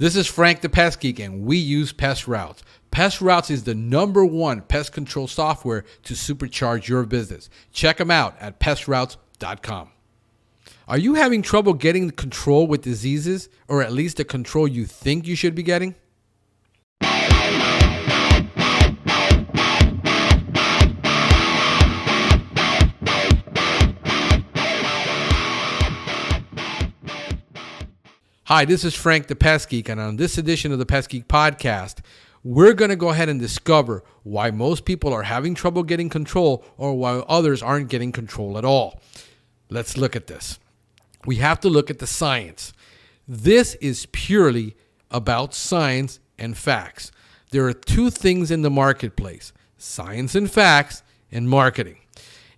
This is Frank the Pest Geek, and we use Pest Routes. Pest Routes is the #1 pest control software to supercharge your business. Check them out at pestroutes.com. Are you having trouble getting control with diseases, or at least the control you think you should be getting? Hi, this is Frank the Pest Geek, and on this edition of the Pest Geek Podcast, we're going to go ahead and discover why most people are having trouble getting control or why others aren't getting control at all. Let's look at this. We have to look at the science. This is purely about science and facts. There are two things in the marketplace: science and facts and marketing.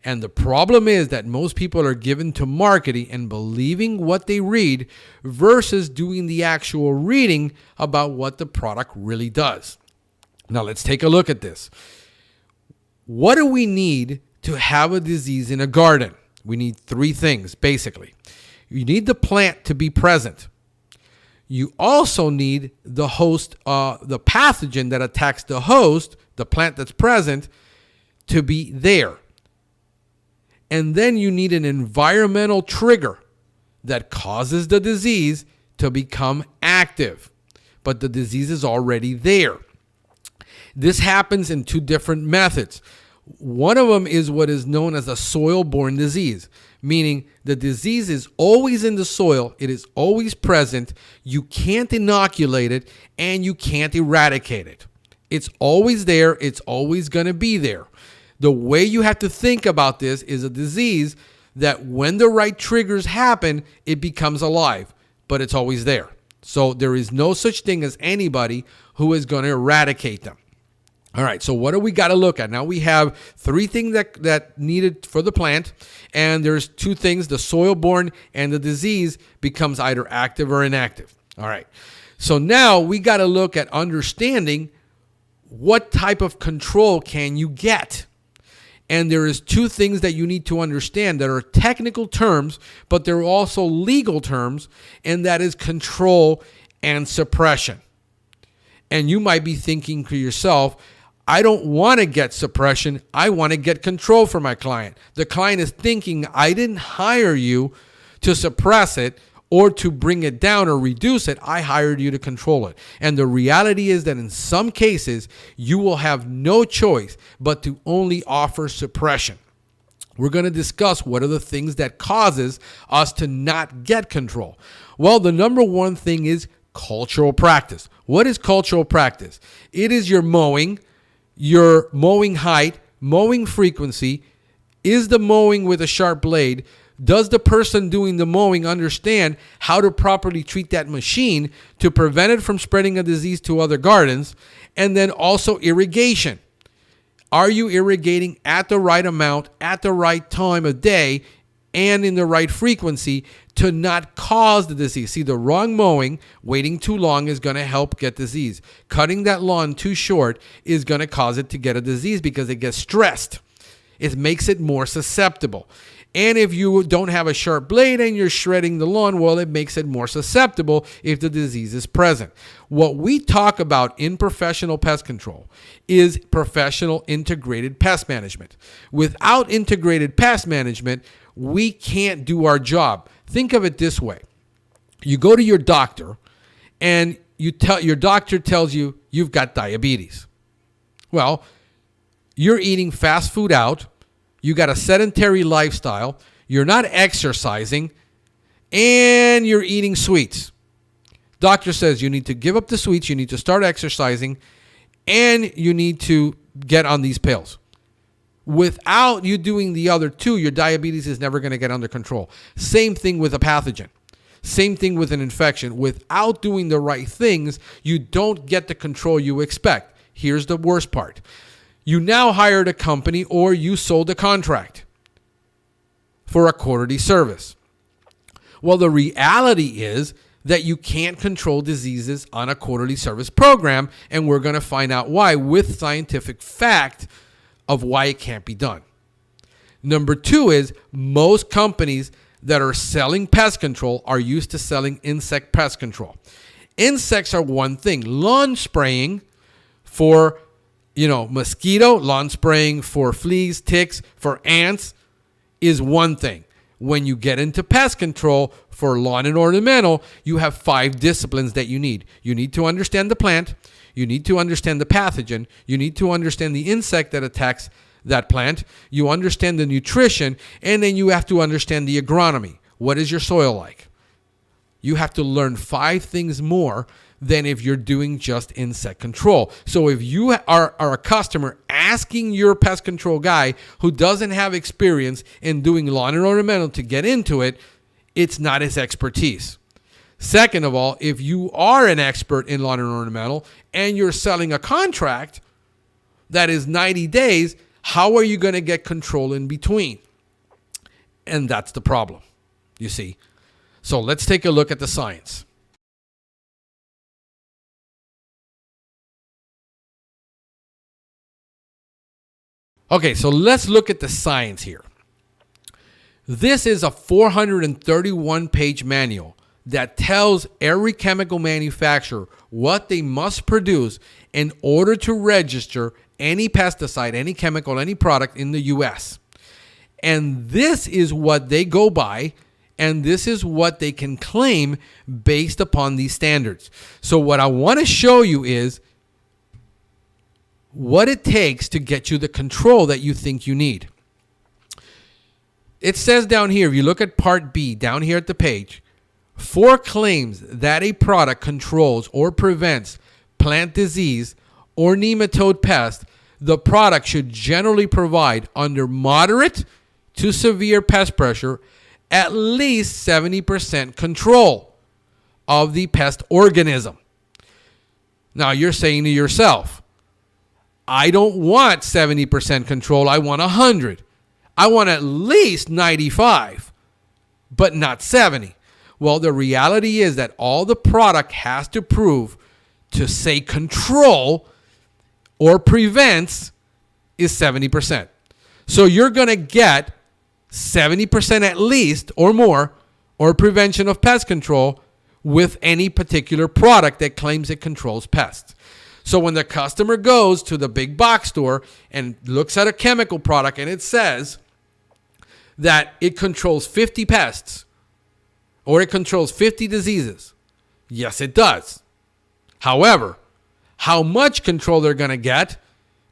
And the problem is that most people are given to marketing and believing what they read versus doing the actual reading about what the product really does. Now let's take a look at this. What do we need to have a disease in a garden? We need three things, basically. You need the plant to be present. You also need the host, the pathogen that attacks the host, the plant that's present, to be there. And then you need an environmental trigger that causes the disease to become active. But the disease is already there. This happens in two different methods. One of them is what is known as a soil-borne disease, meaning the disease is always in the soil, it is always present, you can't inoculate it, and you can't eradicate it. It's always there, it's always going to be there. The way you have to think about this is a disease that when the right triggers happen, it becomes alive, but it's always there. So there is no such thing as anybody who is going to eradicate them. All right, so what do we got to look at? Now we have three things that needed for the plant, and there's two things: the soil-borne and the disease becomes either active or inactive. All right, so now we got to look at understanding what type of control can you get. And there is two things that you need to understand that are technical terms, but they're also legal terms, and that is control and suppression. And you might be thinking to yourself, I don't want to get suppression. I want to get control for my client. The client is thinking, I didn't hire you to suppress it or to bring it down or reduce it. I hired you to control it. And the reality is that in some cases, you will have no choice but to only offer suppression. We're going to discuss what are the things that causes us to not get control. Well, the #1 thing is cultural practice. What is cultural practice? It is your mowing height, mowing frequency. Is the mowing with a sharp blade? Does the person doing the mowing understand how to properly treat that machine to prevent it from spreading a disease to other gardens? And then also irrigation. Are you irrigating at the right amount, at the right time of day, and in the right frequency to not cause the disease? See, the wrong mowing, waiting too long, is going to help get disease. Cutting that lawn too short is going to cause it to get a disease because it gets stressed. It makes it more susceptible. And if you don't have a sharp blade and you're shredding the lawn, well, it makes it more susceptible if the disease is present. What we talk about in professional pest control is professional integrated pest management. Without integrated pest management, we can't do our job. Think of it this way. You go to your doctor and your doctor tells you you've got diabetes. Well, you're eating fast food out. You got a sedentary lifestyle, you're not exercising, and you're eating sweets. Doctor says you need to give up the sweets, you need to start exercising, and you need to get on these pills. Without you doing the other two, your diabetes is never going to get under control. Same thing with a pathogen. Same thing with an infection. Without doing the right things, you don't get the control you expect. Here's the worst part. You now hired a company or you sold a contract for a quarterly service. Well, the reality is that you can't control diseases on a quarterly service program, and we're going to find out why with scientific fact of why it can't be done. #2 is most companies that are selling pest control are used to selling insect pest control. Insects are one thing. Lawn spraying for, mosquito, lawn spraying for fleas, ticks, for ants is one thing. When you get into pest control for lawn and ornamental, you have 5 disciplines that you need. You need to understand the plant. You need to understand the pathogen. You need to understand the insect that attacks that plant. You understand the nutrition, and then you have to understand the agronomy. What is your soil like? You have to learn 5 things more than if you're doing just insect control. So if you are a customer asking your pest control guy who doesn't have experience in doing lawn and ornamental to get into it, it's not his expertise. Second of all, if you are an expert in lawn and ornamental and you're selling a contract that is 90 days, how are you going to get control in between? And that's the problem, you see. So let's take a look at the science. Okay, so let's look at the science here. This is a 431-page manual that tells every chemical manufacturer what they must produce in order to register any pesticide, any chemical, any product in the U.S. And this is what they go by, and this is what they can claim based upon these standards. So what I want to show you is what it takes to get you the control that you think you need. It says down here, if you look at part B, down here at the page, for claims that a product controls or prevents plant disease or nematode pest, the product should generally provide under moderate to severe pest pressure at least 70% control of the pest organism. Now you're saying to yourself, I don't want 70% control. I want 100. I want at least 95, but not 70. Well, the reality is that all the product has to prove to say control or prevents is 70%. So you're going to get 70% at least or more, or prevention of pest control with any particular product that claims it controls pests. So when the customer goes to the big box store and looks at a chemical product and it says that it controls 50 pests or it controls 50 diseases, yes, it does. However, how much control they're going to get,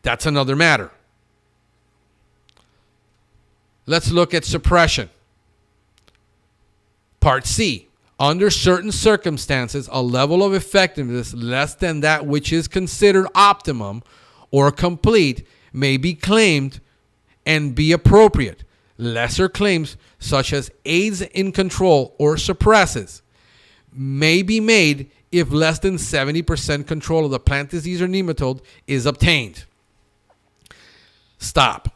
that's another matter. Let's look at suppression. Part C. Under certain circumstances, a level of effectiveness less than that which is considered optimum or complete may be claimed and be appropriate. Lesser claims, such as aids in control or suppresses, may be made if less than 70% control of the plant disease or nematode is obtained. Stop.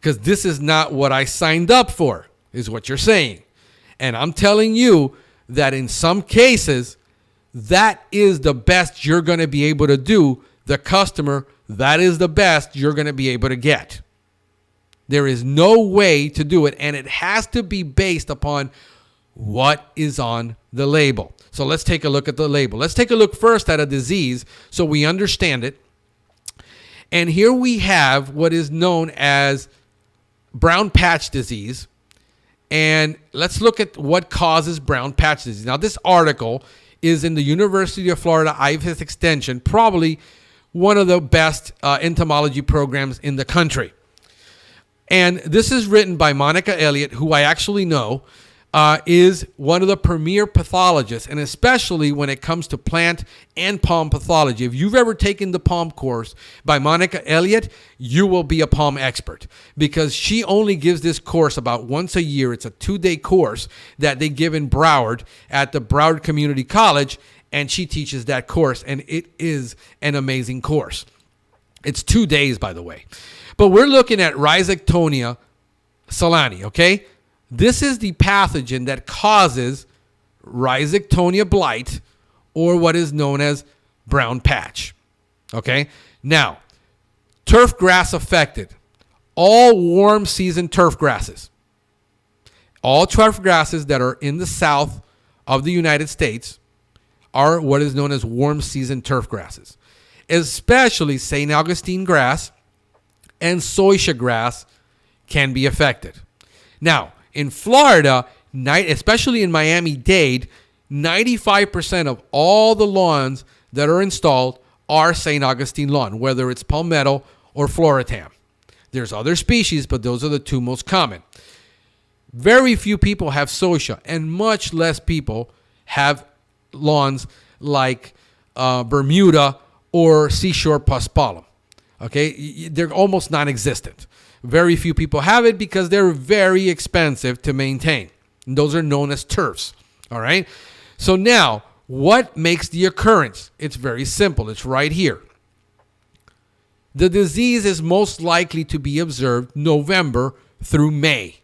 Because this is not what I signed up for, is what you're saying. And I'm telling you that in some cases, that is the best you're going to be able to do. The customer, that is the best you're going to be able to get. There is no way to do it, and it has to be based upon what is on the label. So let's take a look at the label. Let's take a look first at a disease so we understand it. And here we have what is known as brown patch disease. And let's look at what causes brown patch disease. Now, this article is in the University of Florida IFAS Extension, probably one of the best entomology programs in the country. And this is written by Monica Elliott, who I actually know is one of the premier pathologists, and especially when it comes to plant and palm pathology. If you've ever taken the palm course by Monica Elliott, you will be a palm expert, because she only gives this course about once a year. It's a 2-day course that they give in Broward at the Broward Community College, and she teaches that course, and it is an amazing course. It's 2 days, by the way. But we're looking at Rhizoctonia solani, okay? This is the pathogen that causes Rhizoctonia blight, or what is known as brown patch. Okay? Now, turf grass affected. All warm season turf grasses. All turf grasses that are in the south of the United States, are what is known as warm season turf grasses, especially St. Augustine grass and zoysia grass can be affected. Now, in Florida, especially in Miami-Dade, 95% of all the lawns that are installed are St. Augustine lawn, whether it's palmetto or Floratam. There's other species, but those are the two most common. Very few people have zoysia, and much less people have lawns like Bermuda or seashore paspalum. Okay, they're almost non-existent. Very few people have it because they're very expensive to maintain. And those are known as turfs. All right. So now, what makes the occurrence? It's very simple. It's right here. The disease is most likely to be observed November through May,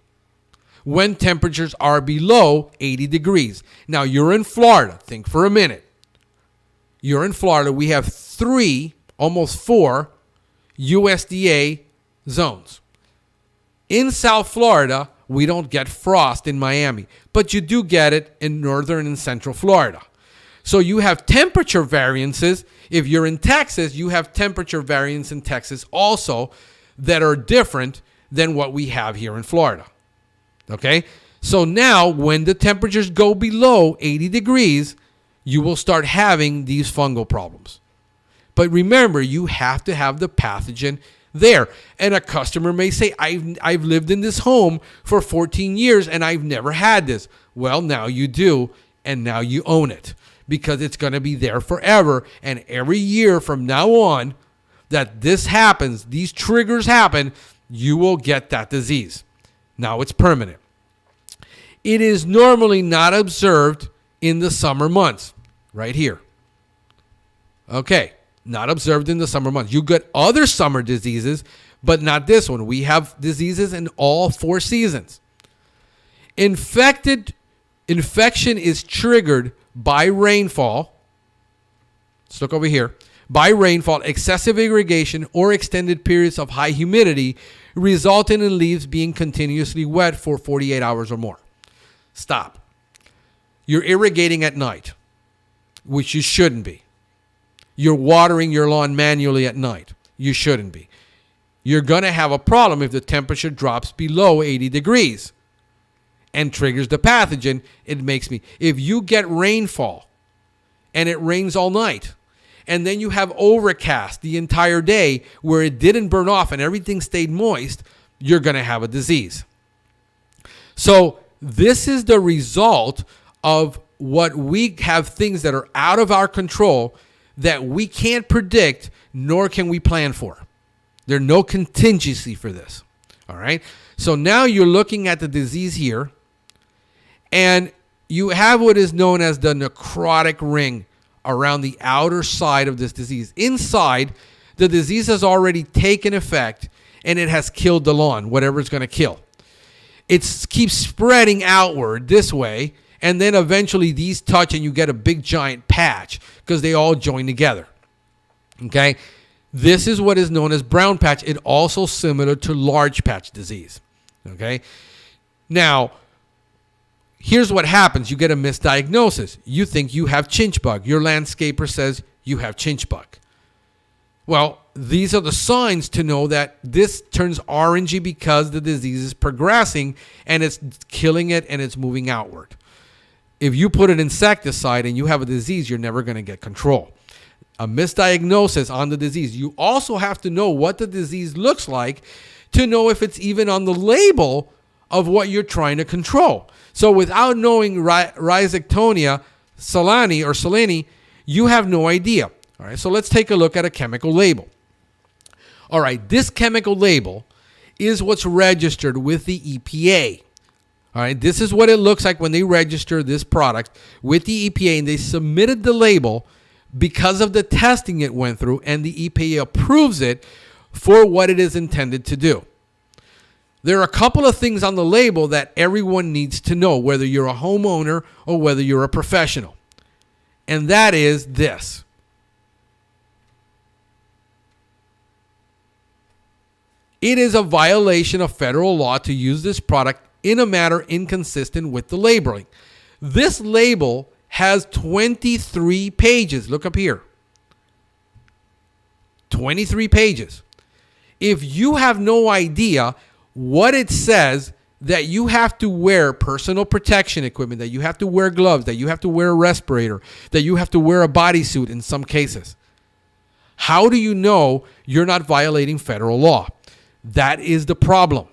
when temperatures are below 80 degrees. Now, you're in Florida. Think for a minute. You're in Florida. We have 3, almost 4 USDA zones. In South Florida, we don't get frost in Miami, but you do get it in northern and central Florida. So you have temperature variances. If you're in Texas, you have temperature variance in Texas also that are different than what we have here in Florida. Okay? So now when the temperatures go below 80 degrees, you will start having these fungal problems. But remember, you have to have the pathogen there. And a customer may say, I've lived in this home for 14 years and I've never had this. Well, now you do, and now you own it, because it's going to be there forever. And every year from now on that this happens, these triggers happen, you will get that disease. Now it's permanent. It is normally not observed in the summer months, right here. Okay, not observed in the summer months. You get other summer diseases, but not this one. We have diseases in all 4 seasons. Infection is triggered by rainfall. Let's look over here. By rainfall, excessive irrigation, or extended periods of high humidity, resulting in leaves being continuously wet for 48 hours or more. Stop. You're irrigating at night, which you shouldn't be. You're watering your lawn manually at night. You shouldn't be. You're going to have a problem if the temperature drops below 80 degrees and triggers the pathogen. If you get rainfall and it rains all night, and then you have overcast the entire day where it didn't burn off and everything stayed moist, you're going to have a disease. So this is the result of what we have, things that are out of our control that we can't predict, nor can we plan for. There's no contingency for this. All right. So now you're looking at the disease here, and you have what is known as the necrotic ring around the outer side of this disease. Inside, the disease has already taken effect and it has killed the lawn, whatever it's going to kill. It keeps spreading outward this way, and then eventually these touch and you get a big giant patch because they all join together. Okay? This is what is known as brown patch. It also similar to large patch disease. Okay? Now, here's what happens. You get a misdiagnosis. You think you have chinch bug. Your landscaper says you have chinch bug. Well, these are the signs to know that this turns orangey because the disease is progressing and it's killing it and it's moving outward. If you put an insecticide and you have a disease, you're never going to get control. A misdiagnosis on the disease. You also have to know what the disease looks like to know if it's even on the label of what you're trying to control. So without knowing Rhizoctonia solani or solani, you have no idea. All right, so let's take a look at a chemical label. All right, this chemical label is what's registered with the EPA. All right, this is what it looks like when they register this product with the EPA, and they submitted the label because of the testing it went through, and the EPA approves it for what it is intended to do. There are a couple of things on the label that everyone needs to know, whether you're a homeowner or whether you're a professional. And that is this. It is a violation of federal law to use this product in a manner inconsistent with the labeling. This label has 23 pages. Look up here. 23 pages. If you have no idea what it says, that you have to wear personal protection equipment, that you have to wear gloves, that you have to wear a respirator, that you have to wear a bodysuit in some cases, how do you know you're not violating federal law? That is the problem.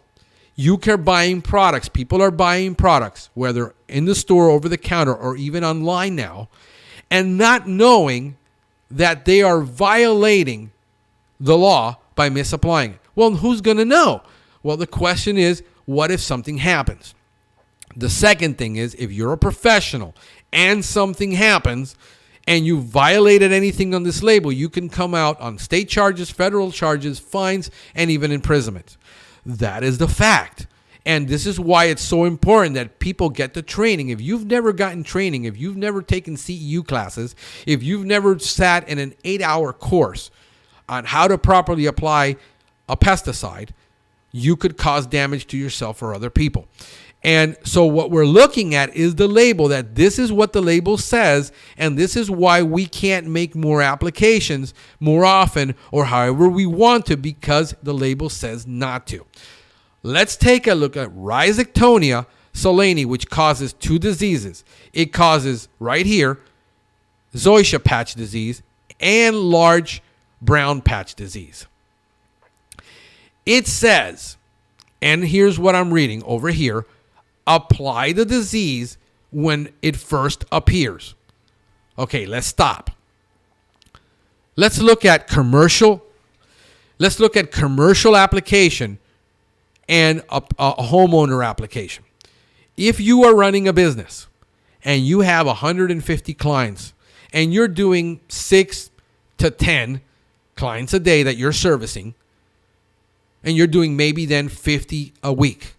You are buying products. People are buying products, whether in the store, over the counter, or even online now, and not knowing that they are violating the law by misapplying it. Well, who's going to know? Well, the question is, what if something happens? The second thing is, if you're a professional and something happens and you violated anything on this label, you can come out on state charges, federal charges, fines, and even imprisonment. That is the fact. And this is why it's so important that people get the training. If you've never gotten training, if you've never taken CEU classes, if you've never sat in an 8-hour course on how to properly apply a pesticide, you could cause damage to yourself or other people. And so what we're looking at is the label, that this is what the label says, and this is why we can't make more applications more often or however we want to, because the label says not to. Let's take a look at Rhizoctonia solani, which causes 2 diseases. It causes, right here, zoysia patch disease and large brown patch disease. It says, and here's what I'm reading over here, apply the disease when it first appears. Okay, let's stop. Let's look at commercial application and a homeowner application. If you are running a business and you have 150 clients and you're doing 6 to 10 clients a day that you're servicing, and you're doing maybe then 50 a week.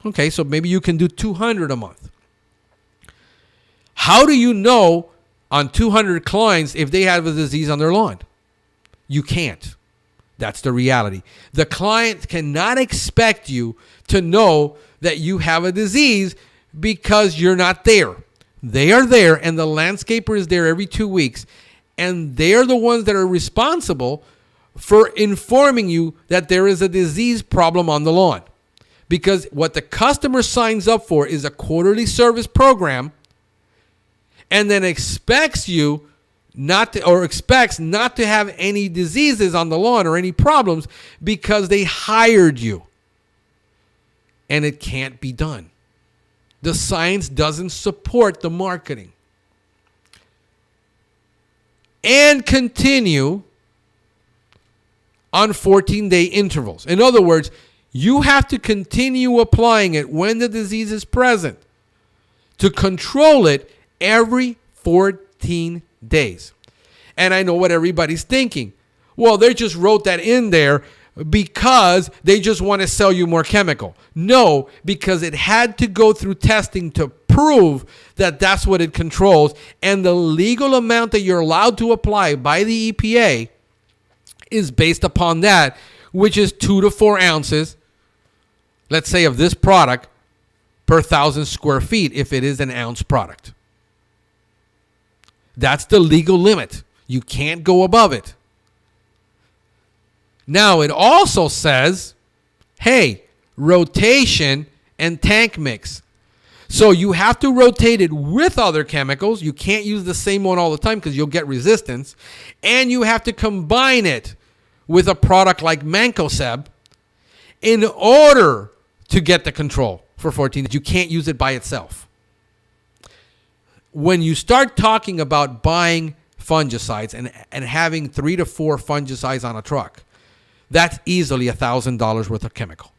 Okay, so maybe you can do 200 a month. How do you know on 200 clients if they have a disease on their lawn? You can't. That's the reality. The client cannot expect you to know that you have a disease because you're not there. They are there, and the landscaper is there every 2 weeks, and they're the ones that are responsible for informing you that there is a disease problem on the lawn. Because what the customer signs up for is a quarterly service program, and then expects not to have any diseases on the lawn or any problems because they hired you. And it can't be done. The science doesn't support the marketing. And continue on 14-day intervals. In other words, you have to continue applying it when the disease is present to control it every 14 days. And I know what everybody's thinking. Well, they just wrote that in there because they just want to sell you more chemical. No, because it had to go through testing to prove that that's what it controls. And the legal amount that you're allowed to apply by the EPA is based upon that, which is 2 to 4 ounces, let's say, of this product per 1,000 square feet if it is an ounce product. That's the legal limit. You can't go above it. Now, it also says, hey, rotation and tank mix. So you have to rotate it with other chemicals. You can't use the same one all the time because you'll get resistance. And you have to combine it with a product like Mancozeb in order to get the control for 14 days. You can't use it by itself. When you start talking about buying fungicides and having 3 to 4 fungicides on a truck, that's easily $1,000 worth of chemical.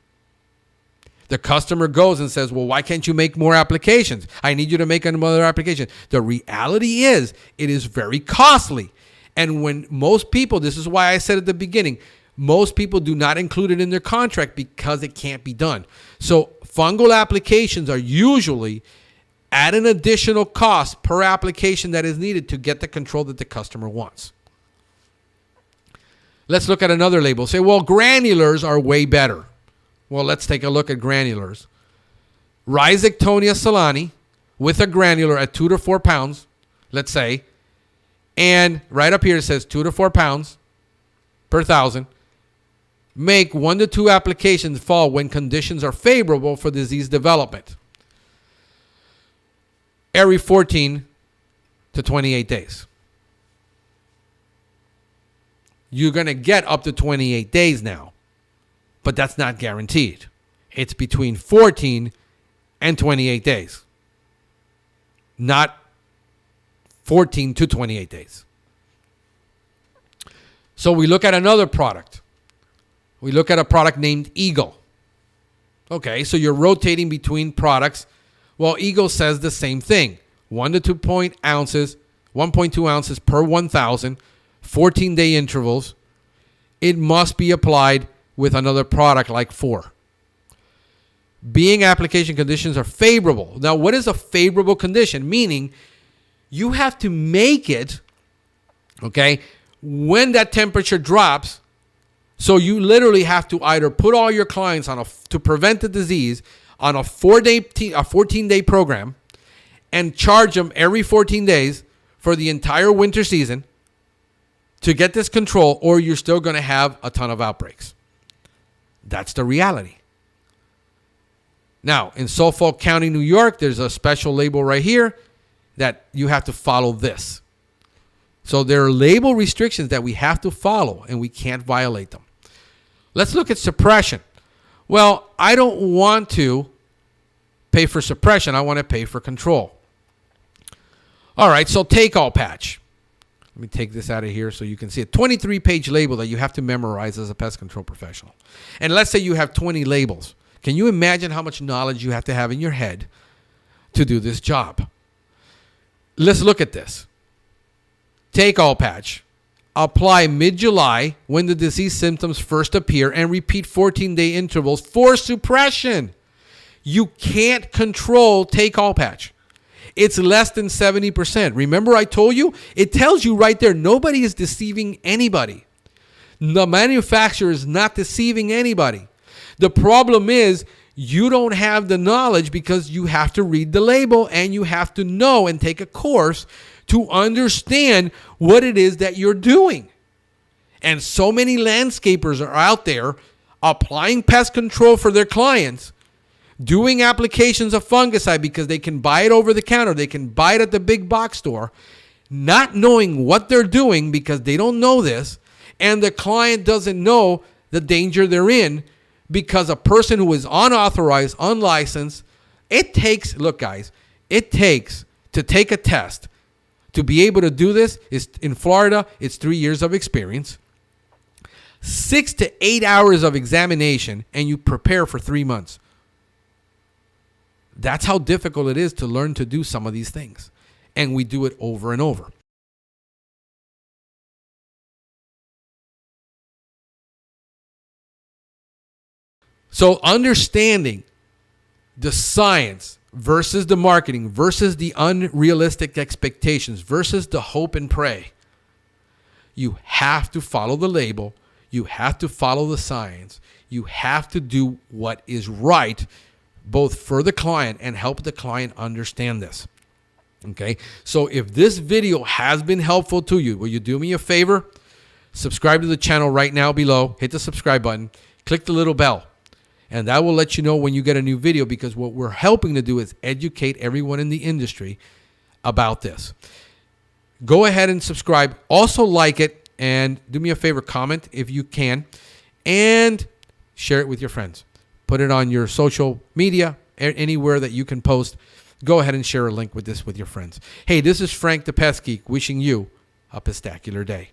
The customer goes and says, well, why can't you make more applications? I need you to make another application. The reality is it is very costly. And when most people, this is why I said at the beginning, most people do not include it in their contract because it can't be done. So fungal applications are usually at an additional cost per application that is needed to get the control that the customer wants. Let's look at another label. Say, well, granulars are way better. Well, let's take a look at granulars. Rhizoctonia solani, with a granular at 2 to 4 pounds, let's say, and right up here it says 2 to 4 pounds per thousand, make 1 to 2 applications fall when conditions are favorable for disease development every 14 to 28 days. You're going to get up to 28 days now, but that's not guaranteed. It's between 14 and 28 days, not 14 to 28 days. So we look at another product. We look at a product named Eagle. Okay, so you're rotating between products. Well, Eagle says the same thing. 1 to 2 ounces, 1.2 ounces per 1,000, 14-day intervals. It must be applied with another product like 4. Being application conditions are favorable. Now, what is a favorable condition? Meaning you have to make it, okay, when that temperature drops. So you literally have to either put all your clients on to prevent the disease on a 14-day program and charge them every 14 days for the entire winter season to get this control, or you're still going to have a ton of outbreaks. That's the reality. Now, in Suffolk County, New York, there's a special label right here that you have to follow this. So there are label restrictions that we have to follow, and we can't violate them. Let's look at suppression. Well, I don't want to pay for suppression. I want to pay for control. All right, so take-all patch. Let me take this out of here so you can see a 23-page label that you have to memorize as a pest control professional. And let's say you have 20 labels. Can you imagine how much knowledge you have to have in your head to do this job? Let's look at this. Take-all patch. Apply mid-July when the disease symptoms first appear and repeat 14-day intervals for suppression. You can't control take-all patch. It's less than 70%. Remember I told you? It tells you right there, nobody is deceiving anybody. The manufacturer is not deceiving anybody. The problem is you don't have the knowledge because you have to read the label and you have to know and take a course to understand what it is that you're doing. And so many landscapers are out there applying pest control for their clients, doing applications of fungicide because they can buy it over the counter, they can buy it at the big box store, not knowing what they're doing because they don't know this, and the client doesn't know the danger they're in because a person who is unauthorized, unlicensed, it takes to take a test to be able to do this. Is in Florida, it's 3 years of experience, 6 to 8 hours of examination, and you prepare for 3 months. That's how difficult it is to learn to do some of these things. And we do it over and over. So understanding the science versus the marketing versus the unrealistic expectations versus the hope and pray. You have to follow the label. You have to follow the science. You have to do what is right, both for the client and help the client understand this. Okay, so if this video has been helpful to you, will you do me a favor? Subscribe to the channel right now below. Hit the subscribe button. Click the little bell. And that will let you know when you get a new video, because what we're helping to do is educate everyone in the industry about this. Go ahead and subscribe. Also like it, and do me a favor, comment if you can, and share it with your friends. Put it on your social media, anywhere that you can post. Go ahead and share a link with this with your friends. Hey, this is Frank the Pest Geek wishing you a pestacular day.